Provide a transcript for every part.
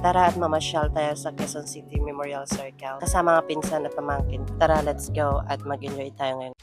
Tara at mamasyal tayo sa Quezon City Memorial Circle kasama mga pinsan at pamangkin. Tara, let's go at mag-enjoy tayo ngayon.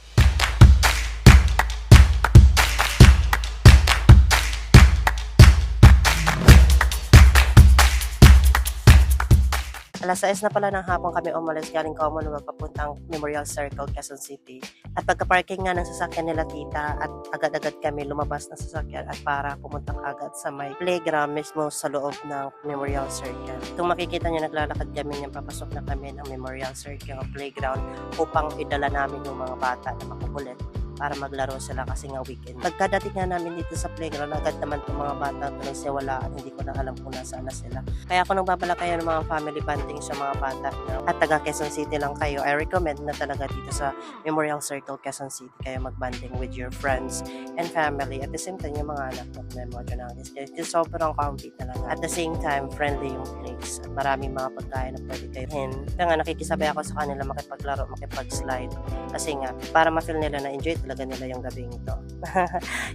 Alas 6 na pala ng hapon kami umalis galing Commonwealth papuntang Memorial Circle, Quezon City. At pagka-parking nga ng sasakyan nila tita at agad-agad kami lumabas ng sasakyan at para pumunta agad sa may playground mismo sa loob ng Memorial Circle. Kung makikita nyo, naglalakad kami niyang papasok na kami ng Memorial Circle playground upang idala namin yung mga bata na makukulit para maglaro sila kasi nga weekend. Pagkadating nga namin dito sa playground, agad naman itong mga bata ito nagsiwalaan, hindi ko na alam kung nasaan na sila. Kaya kung nagbabala kayo ng mga family bonding sa mga bata at taga Quezon City lang kayo, I recommend na talaga dito sa Memorial Circle, Quezon City kayo magbanding with your friends and family. At the same time, yung mga anak ng memoryo ng kasi sobrang comfy talaga. At the same time, friendly yung place. At maraming mga pagkain na pwede kayo hin. Kaya nga nakikisabay ako sa kanila makipaglaro, makipag-slide. Kasi nga, para ma-feel nila na enjoy talaga nila yung gabing ito.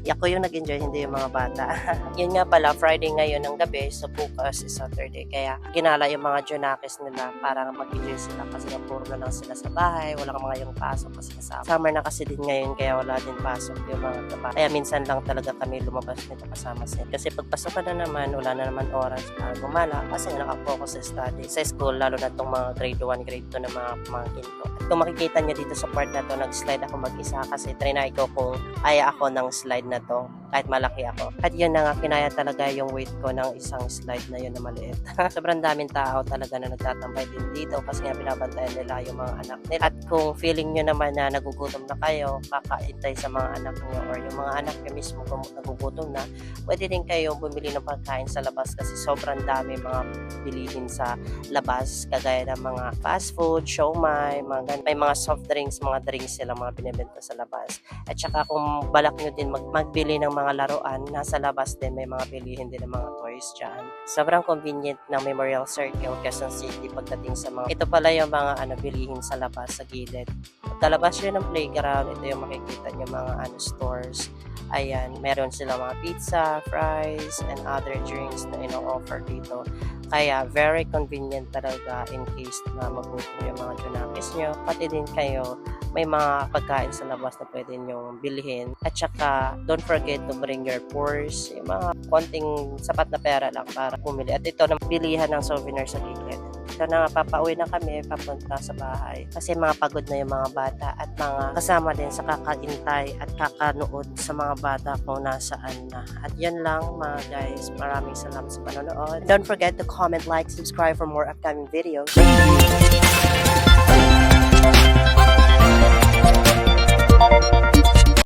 Ako yung nag-enjoy, hindi yung mga bata. Yun nga pala, Friday ngayon ng gabi, so bukas is Saturday. Kaya ginala yung mga Junakis nila para mag-enjoy sila kasi nga puro na lang sila sa bahay, wala kang mga yung pasok kasi sa summer na kasi din ngayon kaya wala din pasok yung mga bata. Kaya minsan lang talaga kami lumabas nito kasama sila. Kasi pagpasok ka na naman, wala na naman oras para gumala kasi nakafocus sa study. Sa school, lalo na itong mga grade 1, grade 2 na mga pamangkin ko. At kung makikita nyo dito sa part na to, nag-slide ako mag-isa kasi trinay ko kung kaya ako ng slide na to kahit malaki ako. At yun na nga, kinaya talaga yung weight ko ng isang slide na yun na maliit. Sobrang daming tao talaga na nagtatambay din dito kasi nga binabantayan nila yung mga anak nila. At kung feeling nyo naman na nagugutom na kayo, kakaintay sa mga anak nyo or yung mga anak nyo mismo kung nagugutom na, pwede din kayo bumili ng pagkain sa labas kasi sobrang dami mga bilihin sa labas kagaya ng mga fast food, siomai, mga ganun. May mga soft drinks, mga drinks sila mga binibenta sa labas. At saka kung balak nyo din magbili ng mga laruan, nasa labas din may mga bilihin din ng mga toys dyan. Sobrang convenient ng Memorial Circle, Quezon City pagdating sa mga, ito pala yung mga bilihin sa labas, sa gilid. Pagkalabas yun ng playground, ito yung makikita nyo mga stores. Ayan, meron sila mga pizza, fries, and other drinks na ino-offer dito. Kaya very convenient talaga in case na magutom yung mga Junakis nyo. Pati din kayo, may mga pagkain sa labas na pwede nyong bilhin. At saka, don't forget to bring your purse, yung mga konting sapat na pera lang para pumili. At ito, bilihan ng souvenir sa gilid. Ito na nga, papauwi na kami papunta sa bahay. Kasi mga pagod na yung mga bata at mga kasama din sa kakaintay at kakanood sa mga bata kung nasaan na. At yun lang mga guys, maraming salamat sa panonood. Don't forget to comment, like, subscribe for more upcoming videos.